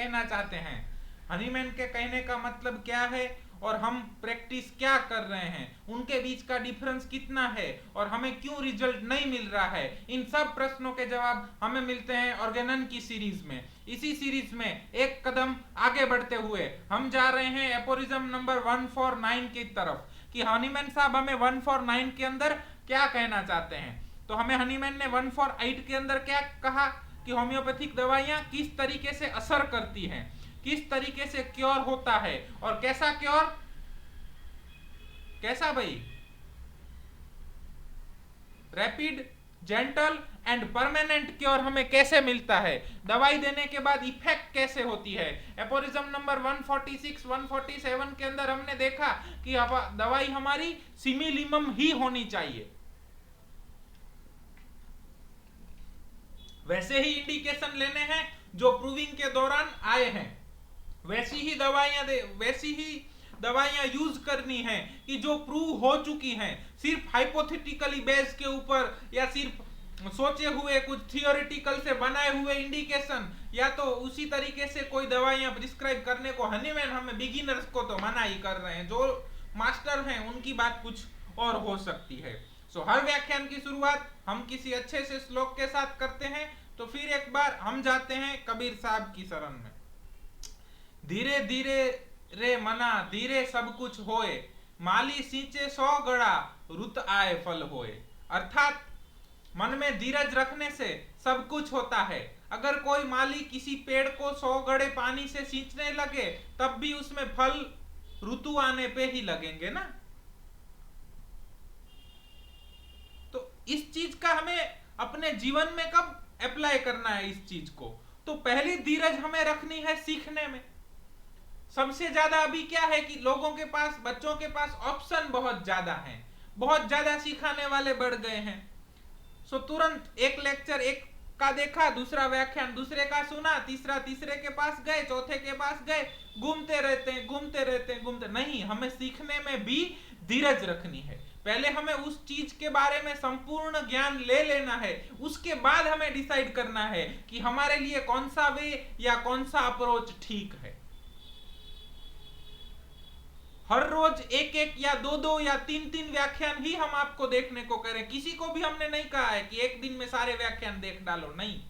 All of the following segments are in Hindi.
कहना चाहते हैं, हनीमैन के कहने का मतलब क्या है और हम प्रैक्टिस क्या कर रहे हैं, उनके बीच का डिफरेंस कितना है और हमें क्यों रिजल्ट नहीं मिल रहा है, इन सब प्रश्नों के जवाब हमें मिलते हैं ऑर्गेनन की सीरीज में। इसी सीरीज में एक कदम आगे बढ़ते हुए हम जा रहे हैं एपोरिज्म नंबर 149 की तरफ कि हनीमैन साहब हमें 149 के अंदर क्या कहना चाहते हैं। तो हमें हनीमैन ने 148 के अंदर क्या कहा कि होम्योपैथिक दवाइयां किस तरीके से असर करती हैं, किस तरीके से क्योर होता है और कैसा क्योर, कैसा भाई, rapid, gentle and permanent cure हमें कैसे मिलता है, दवाई देने के बाद इफेक्ट कैसे होती है। एपोरिज्म नंबर 146 147 के अंदर हमने देखा कि दवाई हमारी सिमिलिमम ही होनी चाहिए, वैसे ही इंडिकेशन लेने हैं जो प्रूविंग के दौरान आए हैं, वैसी ही दवाइयां यूज करनी है कि जो प्रूव हो चुकी हैं। सिर्फ हाइपोथेटिकली बेस के ऊपर या सिर्फ सोचे हुए कुछ थियोरिटिकल से बनाए हुए इंडिकेशन या तो उसी तरीके से कोई दवाइयां प्रिस्क्राइब करने को हनीमैन हमें बिगिनर्स को तो मना ही कर रहे हैं, जो मास्टर हैं उनकी बात कुछ और हो सकती है। सो हर व्याख्यान की शुरुआत हम किसी अच्छे से श्लोक के साथ करते हैं। तो फिर एक बार हम जाते हैं कबीर साहब की शरण में। धीरे धीरे रे मना धीरे सब कुछ होए, माली सींचे 100 गड़ा रुत आए फल होए। अर्थात मन में धीरज रखने से सब कुछ होता है। अगर कोई माली किसी पेड़ को 100 गड़े पानी से सींचने लगे तब भी उसमें फल ऋतु आने पे ही लगेंगे ना। तो इस चीज का हमें अपने जीवन में कब अप्लाई करना है इस चीज को, तो पहली धीरज हमें रखनी है सीखने में। सबसे ज्यादा अभी क्या है कि लोगों के पास, बच्चों के पास ऑप्शन बहुत ज्यादा हैं, बहुत ज्यादा सिखाने वाले बढ़ गए हैं। सो तुरंत एक लेक्चर एक का देखा, दूसरा व्याख्यान दूसरे का सुना, तीसरा तीसरे के पास गए, चौथे के पास गए, घूमते रहते हैं घूमते रहते हैं घूमते। नहीं, हमें सीखने में भी धीरज रखनी है। पहले हमें उस चीज के बारे में संपूर्ण ज्ञान ले लेना है, उसके बाद हमें डिसाइड करना है कि हमारे लिए कौन सा वे या कौन सा अप्रोच ठीक है। हर रोज एक एक या दो दो या तीन तीन व्याख्यान ही हम आपको देखने को करें। किसी को भी हमने नहीं कहा है कि एक दिन में सारे व्याख्यान देख डालो, नहीं,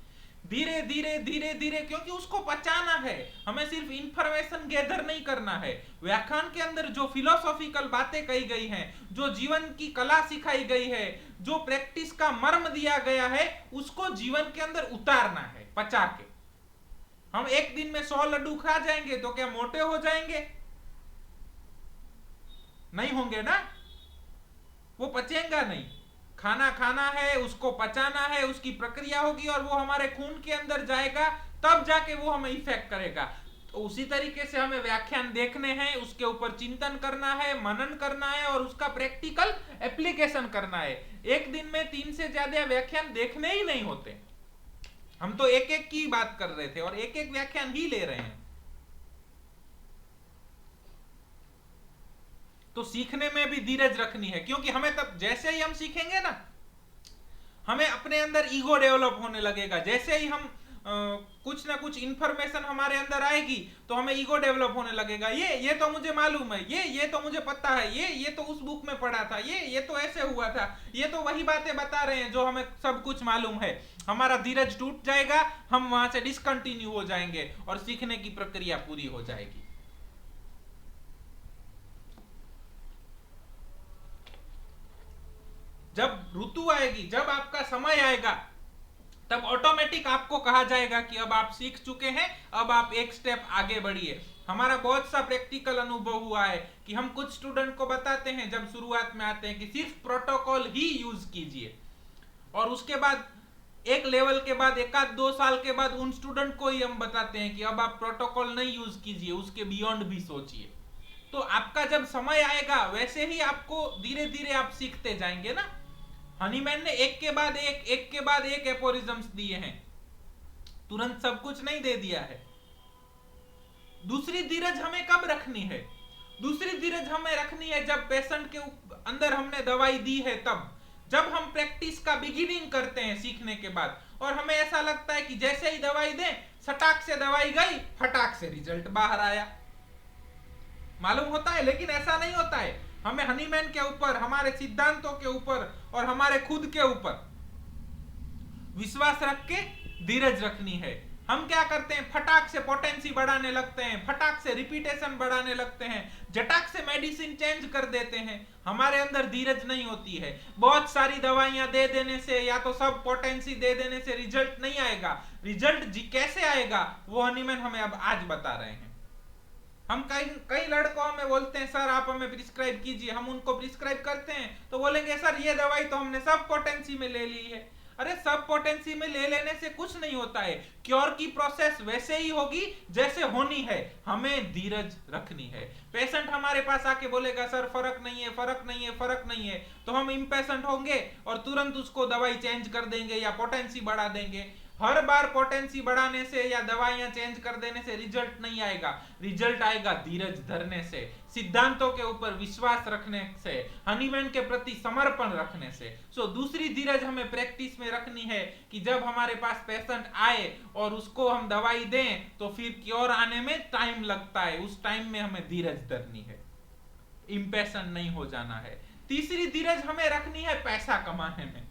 धीरे धीरे धीरे धीरे, क्योंकि उसको पचाना है। हमें सिर्फ इंफॉर्मेशन गैदर नहीं करना है, व्याख्यान के अंदर जो फिलोसॉफिकल बातें कही गई हैं, जो जीवन की कला सिखाई गई है, जो प्रैक्टिस का मर्म दिया गया है, उसको जीवन के अंदर उतारना है पचा के। हम एक दिन में 100 लड्डू खा जाएंगे तो क्या मोटे हो जाएंगे? नहीं होंगे ना, वो पचेगा नहीं। खाना खाना है, उसको पचाना है, उसकी प्रक्रिया होगी और वो हमारे खून के अंदर जाएगा, तब जाके वो हमें इफेक्ट करेगा। तो उसी तरीके से हमें व्याख्यान देखने हैं, उसके ऊपर चिंतन करना है, मनन करना है और उसका प्रैक्टिकल एप्लीकेशन करना है। एक दिन में 3 से ज्यादा व्याख्यान देखने ही नहीं होते। हम तो एक एक की बात कर रहे थे और एक एक व्याख्यान ही ले रहे हैं। तो सीखने में भी धीरज रखनी है, क्योंकि हमें तब, जैसे ही हम सीखेंगे ना, हमें अपने अंदर ईगो डेवलप होने लगेगा। जैसे ही हम कुछ ना कुछ इंफॉर्मेशन हमारे अंदर आएगी तो हमें ईगो डेवलप होने लगेगा। ये तो मुझे मालूम है, ये तो मुझे पता है, ये तो उस बुक में पढ़ा था, ये तो ऐसे हुआ था, ये तो वही बातें बता रहे हैं जो हमें सब कुछ मालूम है। हमारा धीरज टूट जाएगा, हम वहां से डिसकंटिन्यू हो जाएंगे और सीखने की प्रक्रिया पूरी हो जाएगी। जब ऋतु आएगी, जब आपका समय आएगा, तब ऑटोमेटिक आपको कहा जाएगा कि अब आप सीख चुके हैं, अब आप एक स्टेप आगे बढ़िए। हमारा बहुत सा प्रैक्टिकल अनुभव हुआ है कि हम कुछ स्टूडेंट को बताते हैं जब शुरुआत में आते हैं कि सिर्फ प्रोटोकॉल ही यूज कीजिए, और उसके बाद एक लेवल के बाद, 1-2 साल के बाद उन स्टूडेंट को ही हम बताते हैं कि अब आप प्रोटोकॉल नहीं यूज कीजिए, उसके बियॉन्ड भी सोचिए। तो आपका जब समय आएगा वैसे ही आपको धीरे धीरे आप सीखते जाएंगे ना। हनीमैन ने एक के बाद एक एपोरिज्म्स दिए हैं, तुरंत सब कुछ नहीं दे दिया है। दूसरी धीरज हमें कब रखनी है? दूसरी धीरज हमें रखनी है जब पेशेंट के अंदर हमने दवाई दी है, तब जब हम प्रैक्टिस का बिगिनिंग करते हैं सीखने के बाद, और हमें ऐसा लगता है कि जैसे ही दवाई दें सटाक से दवाई गई, फटाक से रिजल्ट बाहर आया। मालूम होता है, लेकिन ऐसा नहीं होता है। हमें हनीमैन के ऊपर, हमारे सिद्धांतों के ऊपर और हमारे खुद के ऊपर विश्वास रख के धीरज रखनी है। हम क्या करते हैं, फटाक से पोटेंसी बढ़ाने लगते हैं, फटाक से रिपीटेशन बढ़ाने लगते हैं, झटाक से मेडिसिन चेंज कर देते हैं। हमारे अंदर धीरज नहीं होती है। बहुत सारी दवाइयां दे देने से या तो सब पोटेंसी दे देने से रिजल्ट नहीं आएगा। रिजल्ट कैसे आएगा वो हनीमैन हमें अब आज बता रहे हैं। हम कई कई लड़कों में बोलते हैं सर आप हमें प्रिस्क्राइब कीजिए, हम उनको प्रिस्क्राइब करते हैं तो बोलेंगे सर ये दवाई तो हमने सब पोटेंसी में ले ली है। अरे सब पोटेंसी में ले लेने से कुछ नहीं होता है। क्योर की प्रोसेस वैसे ही होगी जैसे होनी है। हमें धीरज रखनी है। पेशेंट हमारे पास आके बोलेगा सर फर्क नहीं है, फर्क नहीं है, फर्क नहीं है, तो हम इम्पेशेंट होंगे और तुरंत उसको दवाई चेंज कर देंगे या पोटेंसी बढ़ा देंगे। हर बार पोटेंसी बढ़ाने से या दवाइयां चेंज कर देने से रिजल्ट नहीं आएगा। रिजल्ट आएगा धीरज धरने से, सिद्धांतों के ऊपर विश्वास रखने से, हनीमैन के प्रति समर्पण रखने से। सो दूसरी धीरज हमें प्रैक्टिस में रखनी है कि जब हमारे पास पेशेंट आए और उसको हम दवाई दें तो फिर क्योर आने में टाइम लगता है, उस टाइम में हमें धीरज धरनी है, इंपेशेंट नहीं हो जाना है। तीसरी धीरज हमें रखनी है पैसा कमाने में।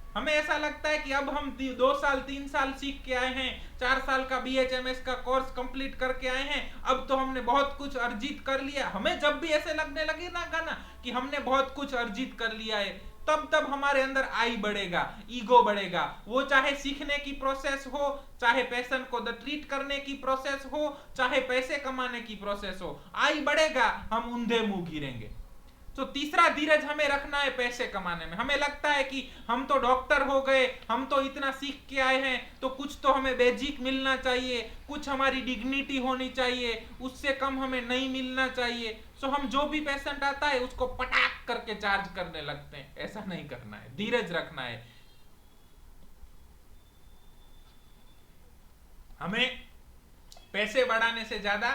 हमें ऐसा लगता है कि अब हम 2 साल 3 साल सीख के आए हैं, 4 साल का BHMS का कोर्स कंप्लीट करके आए हैं, अब तो हमने बहुत कुछ अर्जित कर लिया। हमें जब भी ऐसे लगने लगे ना गाना कि हमने बहुत कुछ अर्जित कर लिया है, तब हमारे अंदर आई बढ़ेगा, ईगो बढ़ेगा। वो चाहे सीखने की प्रोसेस हो, चाहे पेशेंट को ट्रीट करने की प्रोसेस हो, चाहे पैसे कमाने की प्रोसेस हो, आई बढ़ेगा, हम ऊंधे मुंह गिरेंगे। तो तीसरा धीरज हमें रखना है पैसे कमाने में। हमें लगता है कि हम तो डॉक्टर हो गए, हम तो इतना सीख के आए हैं, तो कुछ तो हमें बेसिक मिलना चाहिए, कुछ हमारी डिग्निटी होनी चाहिए, उससे कम हमें नहीं मिलना चाहिए। सो हम जो भी पेशेंट आता है उसको पटाक करके चार्ज करने लगते हैं। ऐसा नहीं करना है, धीरज रखना है। हमें पैसे बढ़ाने से ज्यादा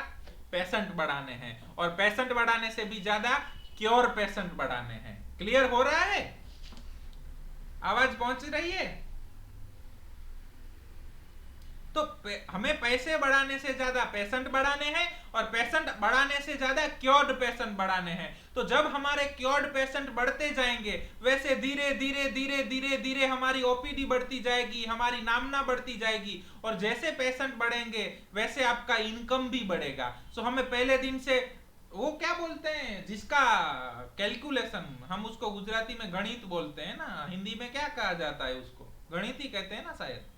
पेशेंट बढ़ाने हैं और पेशेंट बढ़ाने से भी ज्यादा क्योर पेशेंट बढ़ाने हैं। क्लियर हो रहा है? आवाज पहुंच रही है? तो हमें पैसे बढ़ाने से ज्यादा पेशेंट बढ़ाने हैं और पेशेंट बढ़ाने से ज्यादा क्योर्ड पेशेंट बढ़ाने हैं। तो जब हमारे क्योर्ड पेशेंट बढ़ते जाएंगे वैसे धीरे धीरे धीरे धीरे धीरे हमारी ओपीडी बढ़ती जाएगी, हमारी नामना बढ़ती जाएगी और जैसे पेशेंट बढ़ेंगे वैसे आपका इनकम भी बढ़ेगा। सो हमें पहले दिन से वो क्या बोलते हैं जिसका कैलकुलेशन, हम उसको गुजराती में गणित बोलते हैं ना, हिंदी में क्या कहा जाता है उसको, गणित ही कहते हैं ना शायद।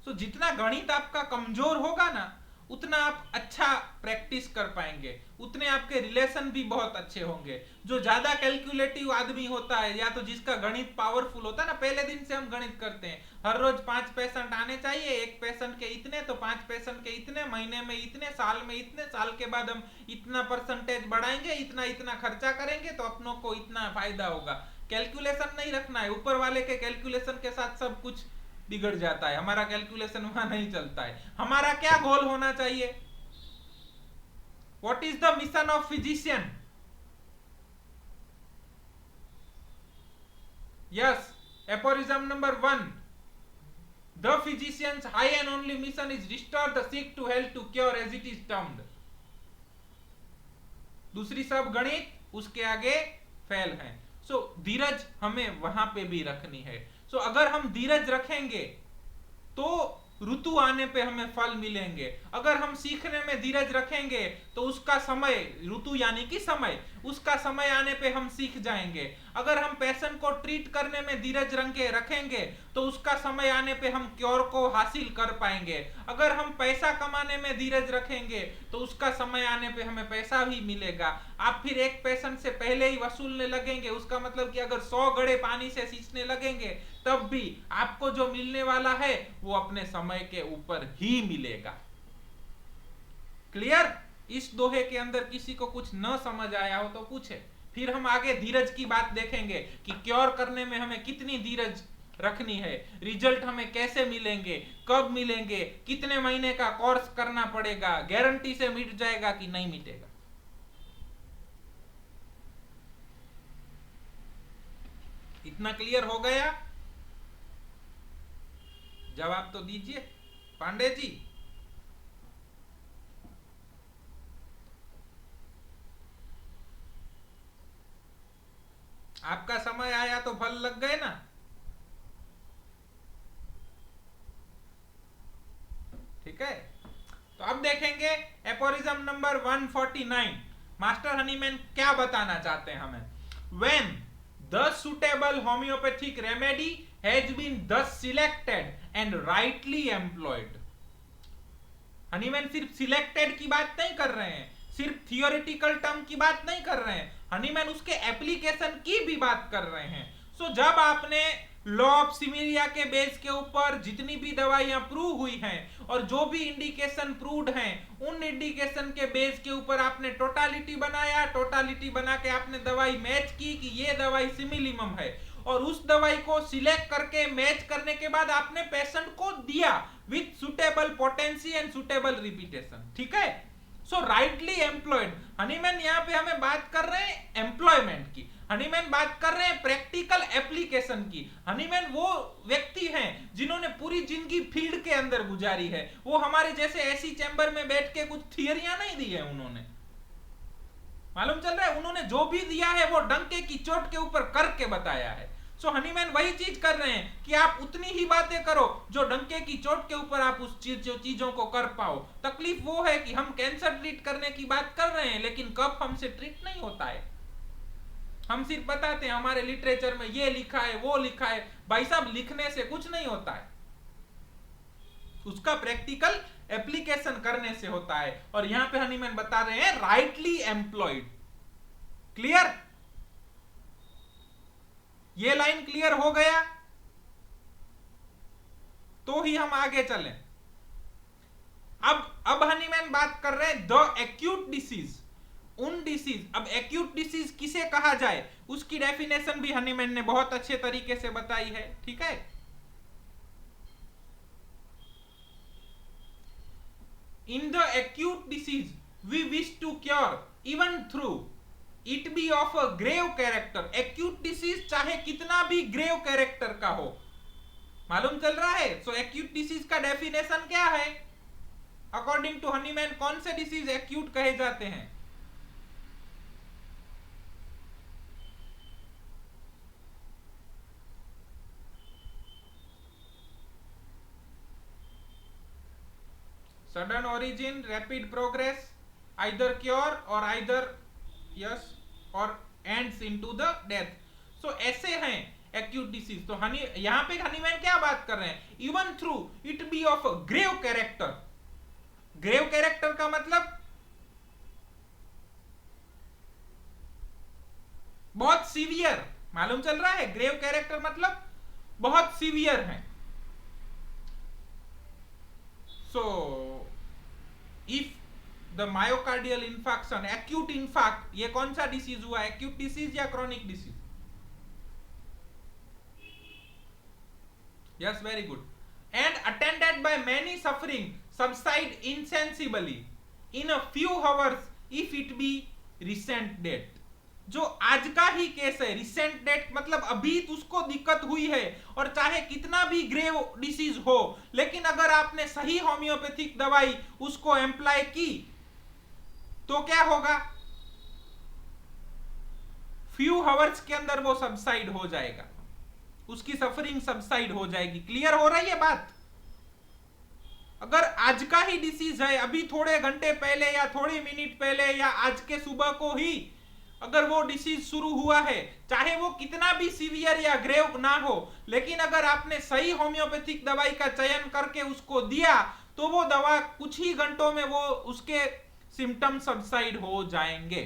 सो जितना गणित आपका कमजोर होगा ना उतना आप अच्छा प्रैक्टिस कर पाएंगे, उतने आपके रिलेशन भी बहुत अच्छे होंगे। जो ज्यादा कैलकुलेटिव आदमी होता है या तो जिसका गणित पावरफुल होता है ना, पहले दिन से हम गणित करते हैं, हर रोज 5 पेशेंट आने चाहिए, एक पेशेंट के इतने, तो 5 पेशेंट के इतने, महीने में इतने, साल में इतने, साल के बाद हम इतना परसेंटेज बढ़ाएंगे, इतना इतना खर्चा करेंगे तो अपनों को इतना फायदा होगा। कैलकुलेशन नहीं रखना है, ऊपर वाले के कैलकुलेशन के साथ सब कुछ बिगड़ जाता है, हमारा कैलकुलेशन वहां नहीं चलता है। हमारा क्या गोल होना चाहिए? What is the mission of physician? Yes, aphorism number 1, the physician's high and only mission is restore the sick to health to cure as it is termed. दूसरी सब गणित, उसके आगे फेल है। सो धीरज हमें वहां पे भी रखनी है। सो अगर हम धीरज रखेंगे तो ऋतु आने पे हमें फल मिलेंगे। अगर हम सीखने में धीरज रखेंगे तो उसका समय, ऋतु यानी कि समय, उसका समय आने पे हम सीख जाएंगे। अगर हम पेशेंट को ट्रीट करने में धीरज रखेंगे तो उसका समय आने पे हम क्योर को हासिल कर पाएंगे। अगर हम पैसा कमाने में धीरज रखेंगे तो उसका समय आने पे हमें पैसा भी मिलेगा। आप फिर एक पेशेंट से पहले ही वसूलने लगेंगे, उसका मतलब कि अगर 100 घड़े पानी से सींचने लगेंगे तब भी आपको जो मिलने वाला है वो अपने समय के ऊपर ही मिलेगा। क्लियर? इस दोहे के अंदर किसी को कुछ न समझ आया हो तो पूछे, फिर हम आगे धीरज की बात देखेंगे कि क्योर करने में हमें कितनी धीरज रखनी है, रिजल्ट हमें कैसे मिलेंगे, कब मिलेंगे, कितने महीने का कोर्स करना पड़ेगा, गारंटी से मिट जाएगा कि नहीं मिटेगा। इतना क्लियर हो गया? जवाब तो दीजिए, पांडे जी, आपका समय आया तो फल लग गए ना। ठीक है, तो अब देखेंगे एपोरिज्म नंबर 149। मास्टर हनीमैन क्या बताना चाहते हैं हमें? When the suitable homeopathic remedy has been thus selected and rightly employed. Hahnemann सिर्फ सिलेक्टेड की बात नहीं कर रहे हैं, सिर्फ थियोरेटिकल टर्म की बात नहीं कर रहे हैं, हनीमैन उसके एप्लीकेशन की भी बात कर रहे हैं। सो जब आपने लॉ ऑफ सिमिलिया के बेस के ऊपर जितनी भी दवाइयां प्रूव हुई हैं और जो भी इंडिकेशन प्रूव्ड हैं, उन इंडिकेशन के बेस के ऊपर आपने टोटालिटी बनाया, टोटालिटी बना के आपने दवाई मैच की कि ये दवाई सिमिलिमम है, और उस दवाई को सिलेक्ट करके मैच करने के बाद आपने पेशेंट को दिया with suitable potency and suitable repetition. ठीक है, सो राइटली एम्प्लॉयड। हनीमैन यहाँ पे हमें बात कर रहे हैं एम्प्लॉयमेंट की, हनीमैन बात कर रहे हैं प्रैक्टिकल एप्लीकेशन की। हनीमैन वो व्यक्ति हैं जिन्होंने पूरी जिंदगी फील्ड के अंदर गुजारी है। वो हमारे जैसे ऐसी चैम्बर में बैठ के कुछ थियरियां नहीं दी है उन्होंने, मालूम चल रहा है, उन्होंने जो भी दिया है वो डंके की चोट के ऊपर करके बताया है। सो हनीमैन वही चीज कर रहे हैं कि आप उतनी ही बातें करो जो डंके की चोट के ऊपर आप उस चीजों को कर पाओ। तकलीफ वो है कि हम कैंसर ट्रीट करने की बात कर रहे हैं लेकिन कफ हमसे ट्रीट नहीं होता है। हम सिर्फ बताते हैं हमारे लिटरेचर में ये लिखा है वो लिखा है। भाई साहब, लिखने से कुछ नहीं होता है, उसका प्रैक्टिकल एप्लीकेशन करने से होता है। और यहां पे हनीमैन बता रहे हैं राइटली एम्प्लॉयड। क्लियर? ये लाइन क्लियर हो गया तो ही हम आगे चलें। अब हनीमैन बात कर रहे हैं द एक्यूट डिसीज, उन डिसीज। अब एक्यूट डिसीज किसे कहा जाए उसकी डेफिनेशन भी हनीमैन ने बहुत अच्छे तरीके से बताई है। ठीक है, in the acute disease we wish to cure even through it be of a grave character. Acute disease चाहे कितना भी ग्रेव कैरेक्टर का हो, मालूम चल रहा है। सो एक्यूट डिसीज का डेफिनेशन क्या है अकॉर्डिंग टू हनीमैन? कौन से डिसीज एक्यूट कहे जाते हैं? Sudden origin, rapid progress, either cure और आइदर यस और एंड्स इनटू द डेथ। सो ऐसे हैं एक्यूट डिसीज। तो यहां पे हनीमैन क्या बात कर रहे हैं? Even through it be of grave character. Grave character का मतलब बहुत सीवियर, मालूम चल रहा है? ग्रेव कैरेक्टर मतलब बहुत सीवियर है। So if the myocardial infarction, acute infarct, ये कौन सा डिसीज हुआ? एक्यूट डिसीज या chronic disease? Yes, very good. And attended by many suffering subside insensibly in a few hours if it be recent date. जो आज का ही केस है, रिसेंट डेट मतलब अभी उसको दिक्कत हुई है, और चाहे कितना भी ग्रेव डिसीज हो, लेकिन अगर आपने सही होम्योपैथिक दवाई उसको एम्प्लॉय की तो क्या होगा? फ्यू आवर्स के अंदर वो सबसाइड हो जाएगा, उसकी सफरिंग सबसाइड हो जाएगी। क्लियर हो रही है बात? अगर आज का ही डिसीज है, अभी थोड़े घंटे पहले या थोड़ी मिनट पहले या आज के सुबह को ही अगर वो डिसीज शुरू हुआ है, चाहे वो कितना भी सीवियर या ग्रेव ना हो, लेकिन अगर आपने सही होम्योपैथिक दवाई का चयन करके उसको दिया तो वो दवा कुछ ही घंटों में वो उसके सिम्टम सबसाइड हो जाएंगे।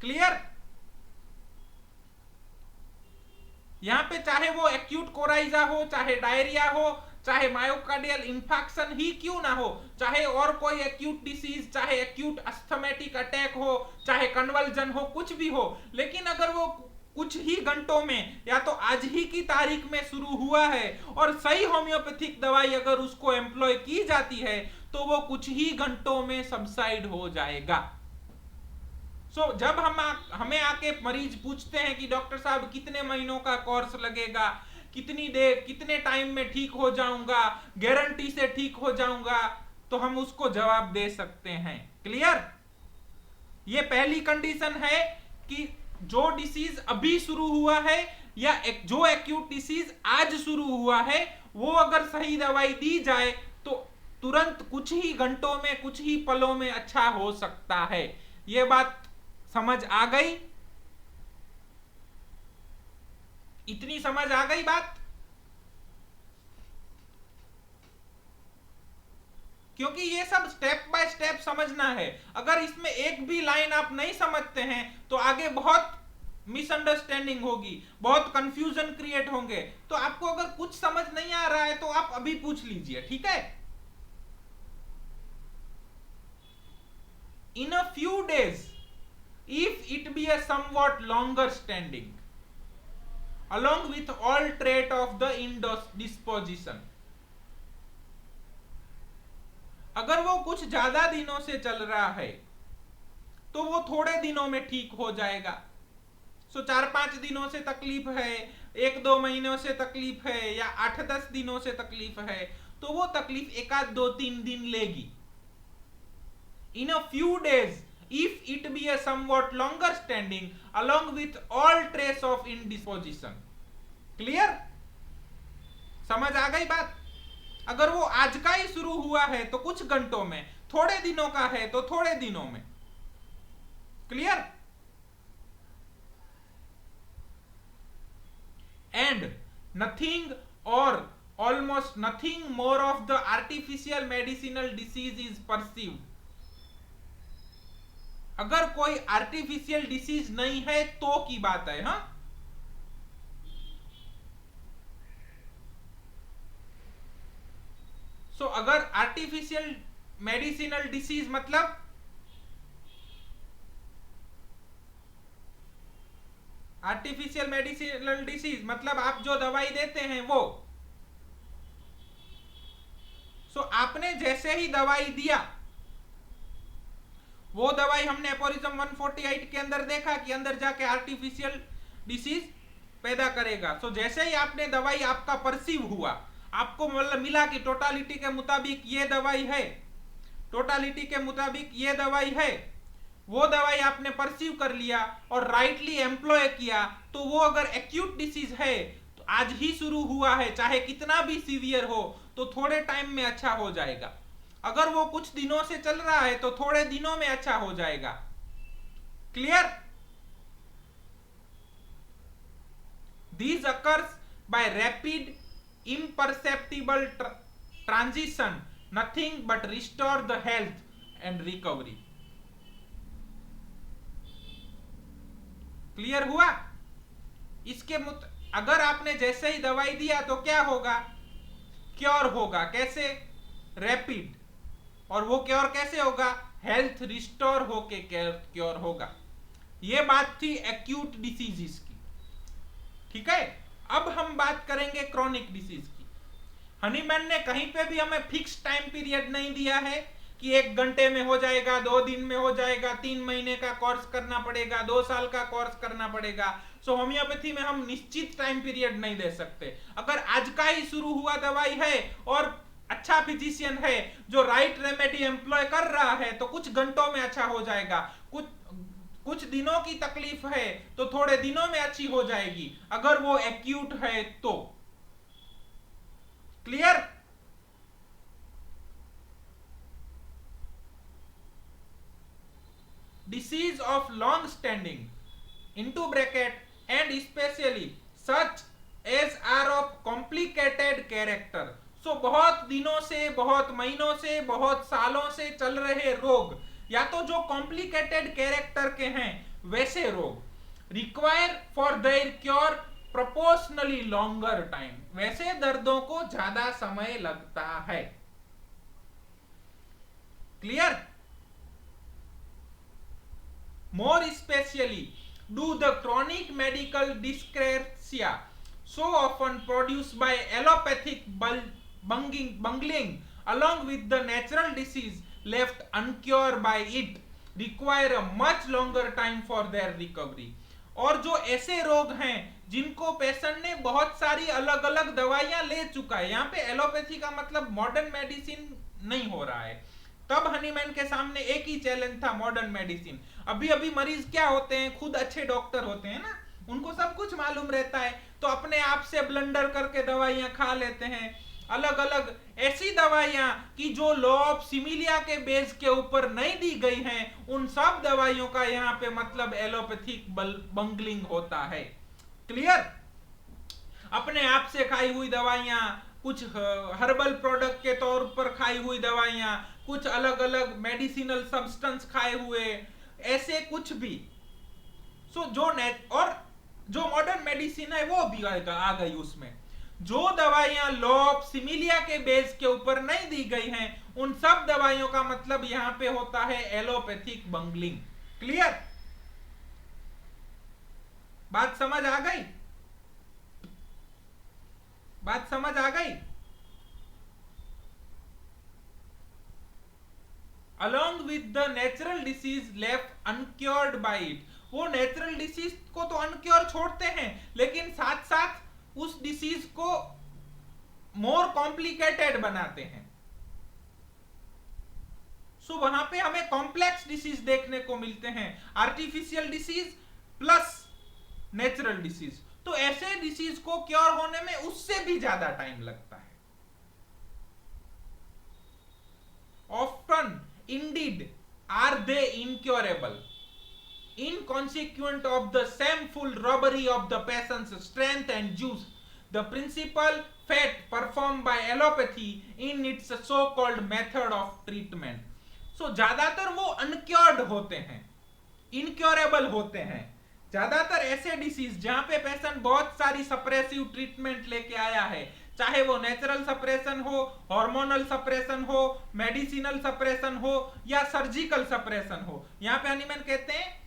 क्लियर? यहां पे चाहे वो एक्यूट कोराइजा हो, चाहे डायरिया हो, चाहे मायोकार्डियल इंफाक्शन ही क्यों ना हो, चाहे और कोई एक्यूट डिसीज, चाहे एक्यूट अस्थमेटिक अटैक हो, चाहे कन्वल्जन हो, कुछ भी हो, लेकिन अगर वो कुछ ही घंटों में या तो आज ही की तारीख में शुरू हुआ है और सही होम्योपैथिक दवाई अगर उसको एम्प्लॉय की जाती है तो वो कुछ ही घंटों में सबसाइड हो जाएगा। सो जब हमें आके मरीज पूछते हैं कि डॉक्टर साहब कितने महीनों का कोर्स लगेगा, कितनी देर कितने टाइम में ठीक हो जाऊंगा, गारंटी से ठीक हो जाऊंगा, तो हम उसको जवाब दे सकते हैं। क्लियर? ये पहली कंडीशन है कि जो डिसीज अभी शुरू हुआ है या जो एक्यूट डिसीज आज शुरू हुआ है, वो अगर सही दवाई दी जाए तो तुरंत कुछ ही घंटों में, कुछ ही पलों में अच्छा हो सकता है। ये बात समझ आ गई? इतनी समझ आ गई बात? क्योंकि ये सब स्टेप बाय स्टेप समझना है। अगर इसमें एक भी लाइन आप नहीं समझते हैं तो आगे बहुत मिसअंडरस्टैंडिंग होगी, बहुत कंफ्यूजन क्रिएट होंगे। तो आपको अगर कुछ समझ नहीं आ रहा है तो आप अभी पूछ लीजिए, ठीक है? In a few days, if it be a somewhat longer standing, along with all trait of the indisposition, अगर वो कुछ ज्यादा दिनों से चल रहा है तो वो थोड़े दिनों में ठीक हो जाएगा। सो 4-5 दिनों से तकलीफ है, 1-2 महीनों से तकलीफ है, या 8-10 दिनों से तकलीफ है, तो वो तकलीफ 1-2-3 दिन लेगी। In a few days, if it be a somewhat longer standing, along with all trace of indisposition. Clear? समझ आ गई बात? अगर वो आज का ही शुरू हुआ है तो कुछ घंटों में, थोड़े दिनों का है तो थोड़े दिनों में। क्लियर? एंड नथिंग और almost nothing more of the artificial medicinal disease is perceived. अगर कोई आर्टिफिशियल डिसीज नहीं है तो की बात है। हाँ, सो अगर आर्टिफिशियल मेडिसिनल डिसीज मतलब आर्टिफिशियल मेडिसिनल डिसीज मतलब आप जो दवाई देते हैं वो, सो आपने जैसे ही दवाई दिया, वो दवाई हमने एपोरिज्म 148 के अंदर देखा कि अंदर जाके आर्टिफिशियल डिसीज पैदा करेगा। सो जैसे ही आपने दवाई, आपका परसीव हुआ, आपको मतलब मिला कि टोटालिटी के मुताबिक ये दवाई है, टोटालिटी के मुताबिक ये दवाई है, वो दवाई आपने परसीव कर लिया और राइटली एम्प्लॉय किया, तो वो अगर एक्यूट डिसीज है तो आज ही शुरू हुआ है, चाहे कितना भी सीवियर हो, तो थोड़े टाइम में अच्छा हो जाएगा। अगर वो कुछ दिनों से चल रहा है तो थोड़े दिनों में अच्छा हो जाएगा। Clear? These occurs by rapid imperceptible transition, nothing but restore the health and recovery. Clear हुआ? इसके अगर आपने जैसे ही दवाई दिया तो क्या होगा? क्योर होगा। कैसे? रैपिड। और वो क्योर कैसे होगा? हेल्थ रिस्टोर होके क्योर होगा। ये बात थी एक्यूट डिसीजेस की, ठीक है? अब हम बात करेंगे क्रॉनिक डिसीज की। हनीमैन ने कहीं पे भी हमें फिक्स टाइम पीरियड नहीं दिया है कि 1 घंटे में हो जाएगा, 2 दिन में हो जाएगा, 3 महीने का कोर्स करना पड़ेगा, 2 साल का कोर्स करना पड़ेगा। सो होम्योपैथी में हम निश्चित टाइम पीरियड नहीं दे सकते। अगर आज का ही शुरू हुआ दवाई है और अच्छा फिजिशियन है जो राइट रेमेडी एम्प्लॉय कर रहा है तो कुछ घंटों में अच्छा हो जाएगा। कुछ दिनों की तकलीफ है तो थोड़े दिनों में अच्छी हो जाएगी, अगर वो एक्यूट है तो। Clear? Disease of long standing into bracket and especially such as are of complicated character. So बहुत दिनों से, बहुत महीनों से, बहुत सालों से चल रहे रोग, या तो जो कॉम्प्लिकेटेड कैरेक्टर के हैं वैसे रोग, require for their cure proportionally longer time, वैसे दर्दों को ज्यादा समय लगता है। Clear? More specially do the chronic medical dyscrasia so often produced by allopathic bungling along with the natural disease left uncured by it require a much longer time for their recovery. और जो ऐसे रोग हैं जिनको पेशेंट ने बहुत सारी अलग अलग दवाइयां ले चुका है। यहाँ पे एलोपैथी का मतलब मॉडर्न मेडिसिन नहीं हो रहा है। तब हनीमैन के सामने एक ही चैलेंज था, मॉडर्न मेडिसिन। अभी अभी मरीज क्या होते हैं, खुद अच्छे डॉक्टर होते हैं ना, उनको सब कुछ मालूम रहता है, तो अपने आप से ब्लंडर करके दवाइयां खा लेते हैं, अलग अलग ऐसी दवाइयां कि जो लॉ ऑफ सिमिलिया के बेस के ऊपर नहीं दी गई हैं, उन सब दवाइयों का यहाँ पे मतलब एलोपैथिक बंगलिंग होता है। क्लियर? अपने आप से खाई हुई दवाइयां, कुछ हर्बल प्रोडक्ट के तौर पर खाई हुई दवाइयां, कुछ अलग अलग मेडिसिनल सब्सटेंस खाए हुए, ऐसे कुछ भी। सो और जो मॉडर्न मेडिसिन है वो भी आ गई उसमें। जो दवाइयां लॉ ऑफ सिमिलिया के बेस के ऊपर नहीं दी गई हैं, उन सब दवाइयों का मतलब यहां पे होता है एलोपैथिक बंगलिंग। क्लियर? बात समझ आ गई? बात समझ आ गई? Along with the natural disease left uncured by it, वो नेचुरल डिसीज को तो अनक्योर छोड़ते हैं, लेकिन साथ साथ उस डिसीज को मोर कॉम्प्लिकेटेड बनाते हैं। सो वहां पे हमें कॉम्प्लेक्स डिसीज देखने को मिलते हैं, artificial disease plus natural disease. तो ऐसे डिसीज को क्योर होने में उससे भी ज्यादा टाइम लगता है। Often indeed are they incurable in consequence of the shameful robbery of the patient's strength and juice, the principal fate performed by allopathy in its so-called method of treatment. So ज्यादातर वो uncured होते हैं, incurable होते हैं। ज्यादातर ऐसे डिसीज जहां पे पेशेंट बहुत सारी सप्रेसिव ट्रीटमेंट लेके आया है, चाहे वो नेचुरल सप्रेशन हो, हार्मोनल सप्रेशन हो, मेडिसिनल सप्रेशन हो या सर्जिकल सप्रेशन हो। यहाँ पे हनीमैन कहते हैं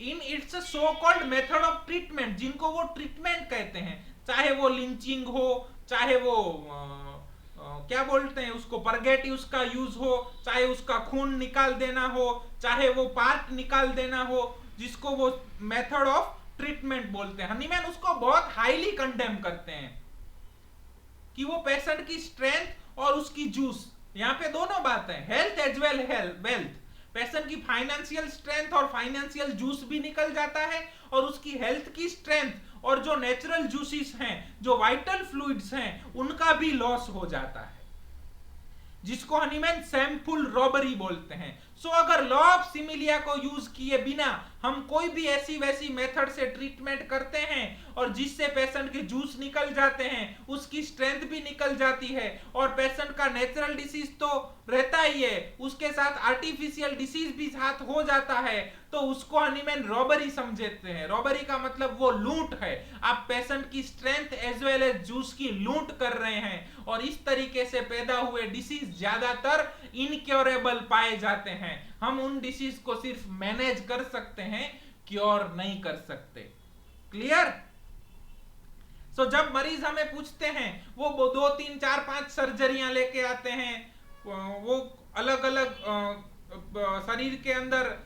in it's so called method of treatment, जिनको वो ट्रीटमेंट कहते हैं, चाहे वो लिंचिंग हो, चाहे वो क्या बोलते हैं उसको, परगेटिव्स का यूज हो, चाहे उसका खून निकाल देना हो, चाहे वो पार्ट निकाल देना हो, जिसको वो मेथड ऑफ ट्रीटमेंट बोलते हैं। हनीमैन उसको बहुत हाईली कंडेम करते हैं कि वो पेशेंट की स्ट्रेंथ और उसकी जूस, यहाँ पे दोनों बात है, health as well wealth, patient की फाइनेंशियल स्ट्रेंथ और फाइनेंशियल जूस भी निकल जाता है, और उसकी हेल्थ की स्ट्रेंथ और जो नेचुरल जूसेस हैं, जो वाइटल फ्लूइड्स हैं, उनका भी लॉस हो जाता है, जिसको हनीमैन सैमफुल रॉबरी बोलते हैं। सो अगर लॉ ऑफ सिमिलिया को यूज किए बिना हम कोई भी ऐसी वैसी मेथड से ट्रीटमेंट करते हैं और जिससे पेशेंट के जूस निकल जाते हैं, उसकी स्ट्रेंथ भी निकल जाती है, और पेशेंट का नेचुरल डिसीज तो रहता ही है, उसके साथ आर्टिफिशियल डिसीज भी साथ हो जाता है, तो उसको हनीमैन रॉबरी समझते हैं। रॉबरी का मतलब वो लूट है, आप पेशेंट की strength as well as juice की लूट कर रहे हैं, और इस तरीके से पैदा हुए डिसीज ज्यादातर इनक्योरेबल पाए जाते हैं। हम उन डिसीज को सिर्फ मैनेज कर सकते हैं, क्योर नहीं कर सकते। क्लियर? सो जब मरीज हमें पूछते हैं, वो 2 3 4 5 सर्जरियां लेके आते हैं, वो अलग अलग शरीर के अंदर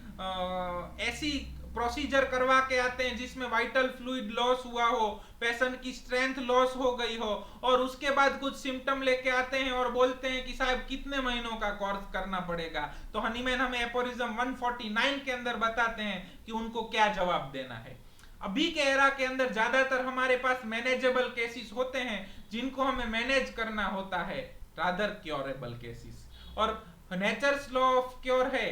ऐसी प्रोसीजर करवा के आते हैं जिसमें वाइटल फ्लूइड लॉस हुआ हो, पेशेंट की स्ट्रेंथ लॉस हो गई हो, और उसके बाद कुछ सिम्टम लेके आते हैं और बोलते हैं कि साहब कितने महीनों का कोर्स करना पड़ेगा। तो हनीमैन हमें एपोरिज्म 149 के अंदर बताते हैं कि उनको क्या जवाब देना है। अभी के एरा के अंदर ज्यादातर हमारे पास मैनेजेबल केसेस होते हैं, जिनको हमें मैनेज करना होता है, रादर क्योरेबल केसेस। और नेचर्स लॉ ऑफ क्योर है,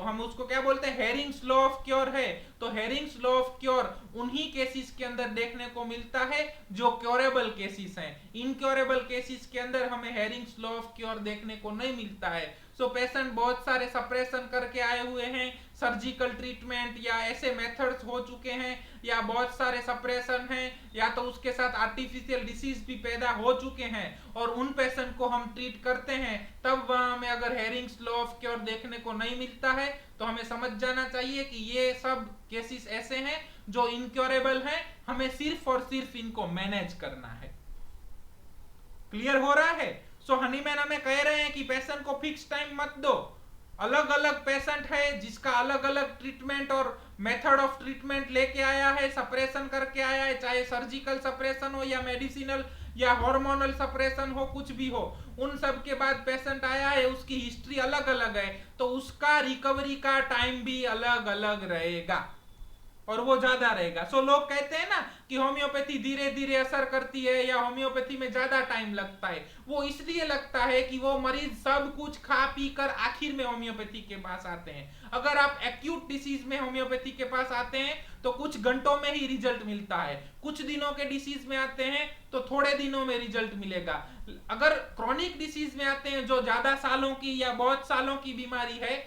हम उसको क्या बोलते हैं, हेरिंग्स लॉ ऑफ क्योर है। तो हेरिंग्स लॉ ऑफ क्योर उन्हीं केसेस के अंदर देखने को मिलता है जो क्योरेबल केसेस हैं। इनक्योरेबल केसेस के अंदर हमें हेरिंग्स लॉ ऑफ क्योर देखने को नहीं मिलता है। सो पेशेंट बहुत सारे सप्रेशन करके आए हुए हैं, सर्जिकल ट्रीटमेंट या ऐसे मेथड्स हो चुके हैं, या बहुत सारे सप्रेशन हैं, या तो उसके साथ आर्टिफिशियल डिसीज भी पैदा हो चुके हैं, और उन पेशेंट को हम ट्रीट करते हैं, तब वहां हमें अगर हेरिंग्स लॉ ऑफ क्योर देखने को नहीं मिलता है, तो हमें समझ जाना चाहिए कि ये सब केसेस ऐसे हैं जो इनक्योरेबल हैं, हमें सिर्फ और सिर्फ इनको मैनेज करना है। क्लियर हो रहा है? सो हनीमैन हमें कह रहे हैं कि पेशेंट को फिक्स टाइम मत दो, अलग अलग पेशेंट है जिसका अलग अलग ट्रीटमेंट और मेथड ऑफ ट्रीटमेंट लेके आया है, सप्रेशन करके आया है, चाहे सर्जिकल सप्रेशन हो या मेडिसिनल या हार्मोनल सप्रेशन हो, कुछ भी हो, उन सब के बाद पेशेंट आया है, उसकी हिस्ट्री अलग अलग है, तो उसका रिकवरी का टाइम भी अलग अलग रहेगा और वो ज्यादा रहेगा। सो लोग कहते हैं ना कि होम्योपैथी धीरे धीरे असर करती है या होम्योपैथी में ज्यादा टाइम लगता है, वो इसलिए लगता है कि वो मरीज सब कुछ खा पी कर आखिर में होम्योपैथी के पास आते हैं। अगर आप एक्यूट डिसीज में होम्योपैथी के पास आते हैं तो कुछ घंटों में ही रिजल्ट मिलता है, कुछ दिनों के डिसीज में आते हैं तो थोड़े दिनों में रिजल्ट मिलेगा। अगर क्रॉनिक डिसीज में आते हैं जो ज्यादा सालों की या बहुत सालों की बीमारी है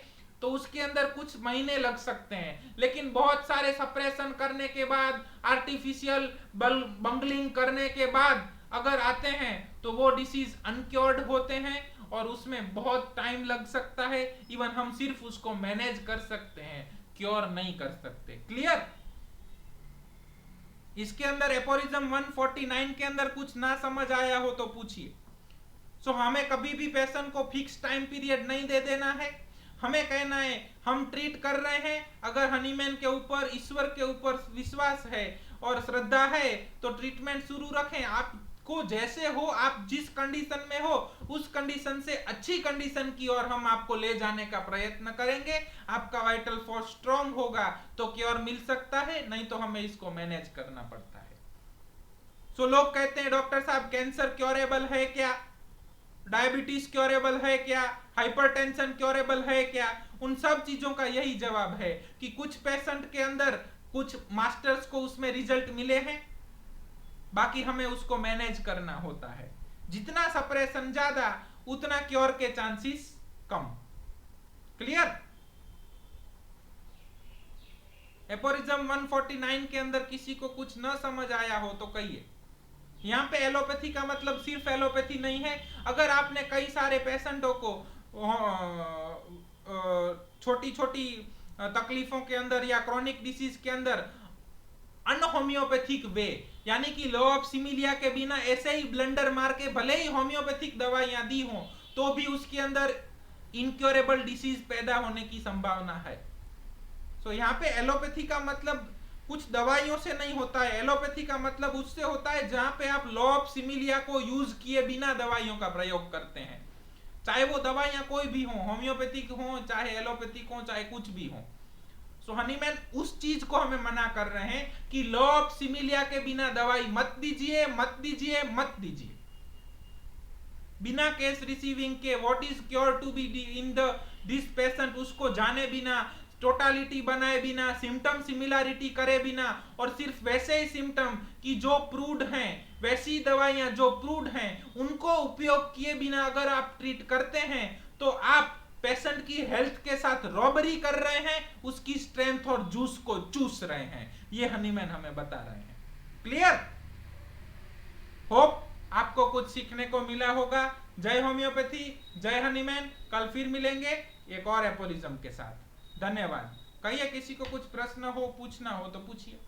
तो उसके अंदर कुछ महीने लग सकते हैं, लेकिन बहुत सारे सप्रेशन करने के बाद, आर्टिफिशियल बंगलिंग करने के बाद अगर आते हैं तो वो डिसीज अनक्योर्ड होते हैं और उसमें बहुत टाइम लग सकता है। इवन हम सिर्फ उसको मैनेज कर सकते हैं, क्योर नहीं कर सकते। क्लियर? इसके अंदर एपोरिज्म 149 के अंदर कुछ ना समझ आया हो तो पूछिए। सो हमें कभी भी पेशेंट को फिक्स टाइम पीरियड नहीं दे देना है, हमें कहना है हम ट्रीट कर रहे हैं, अगर हनीमैन के ऊपर, ईश्वर के ऊपर विश्वास है और श्रद्धा है तो ट्रीटमेंट शुरू रखें। आपको जैसे हो, आप जिस कंडीशन में हो उस कंडीशन से अच्छी कंडीशन की ओर हम आपको ले जाने का प्रयत्न करेंगे। आपका वाइटल फोर्स स्ट्रांग होगा तो क्योर मिल सकता है, नहीं तो हमें इसको मैनेज करना पड़ता है। सो लोग कहते हैं डॉक्टर साहब कैंसर क्योरेबल है क्या, डायबिटीज क्योरेबल है क्या, हाइपरटेंशन क्योरेबल है क्या? उन सब चीजों का यही जवाब है कि कुछ पेशेंट के अंदर, कुछ मास्टर्स को उसमें रिजल्ट मिले हैं, बाकी हमें उसको मैनेज करना होता है। जितना सप्रेशन ज्यादा उतना क्योर के चांसेस कम। क्लियर? एपोरिज्म 149 के अंदर किसी को कुछ न समझ आया हो तो कहिए। यहाँ पे एलोपैथी का मतलब सिर्फ एलोपैथी नहीं है। अगर आपने कई सारे पेशेंटों को छोटी छोटी तकलीफों के अंदर या क्रॉनिक डिसीज के अंदर अनहोम्योपैथिक वे यानी कि लॉ ऑफ सिमिलिया के बिना ऐसे ही ब्लंडर मार के भले ही होम्योपैथिक दवाइयां दी हों तो भी उसके अंदर इनक्योरेबल डिसीज पैदा होने की संभावना है। सो यहाँ पे एलोपैथी का मतलब कुछ दवाइयों से नहीं होता है, एलोपैथी का मतलब उससे होता है जहां पे आप लॉ ऑफ सिमिलिया को यूज किए बिना दवाइयों का प्रयोग करते हैं, चाहे वो दवाइयां कोई भी हो, होम्योपैथिक हो, चाहे एलोपैथिक हो, चाहे कुछ भी हो। सो हनीमैन उस चीज को हमें मना कर रहे हैं कि लॉ ऑफ सिमिलिया के बिना दवाई मत दीजिए, मत दीजिए, मत दीजिए। बिना केस रिसीविंग के what is cure to be in the this patient उसको जाने बिना, टोटालिटी बनाए बिना, सिम्टम सिमिलैरिटी करे बिना और सिर्फ वैसे ही सिम्टम कि जो प्रूव्ड हैं, वैसी दवाइयां जो प्रूव्ड हैं उनको उपयोग किए बिना अगर आप ट्रीट करते हैं तो आप पेशेंट की हेल्थ के साथ रॉबरी कर रहे हैं, उसकी स्ट्रेंथ और जूस को चूस रहे हैं। ये हनीमैन हमें बता रहे हैं। क्लियर? होप आपको कुछ सीखने को मिला होगा। जय होम्योपैथी, जय हनीमैन। कल फिर मिलेंगे एक और एपोरिज्म के साथ। धन्यवाद। कहिए किसी को कुछ प्रश्न हो, पूछना हो तो पूछिए।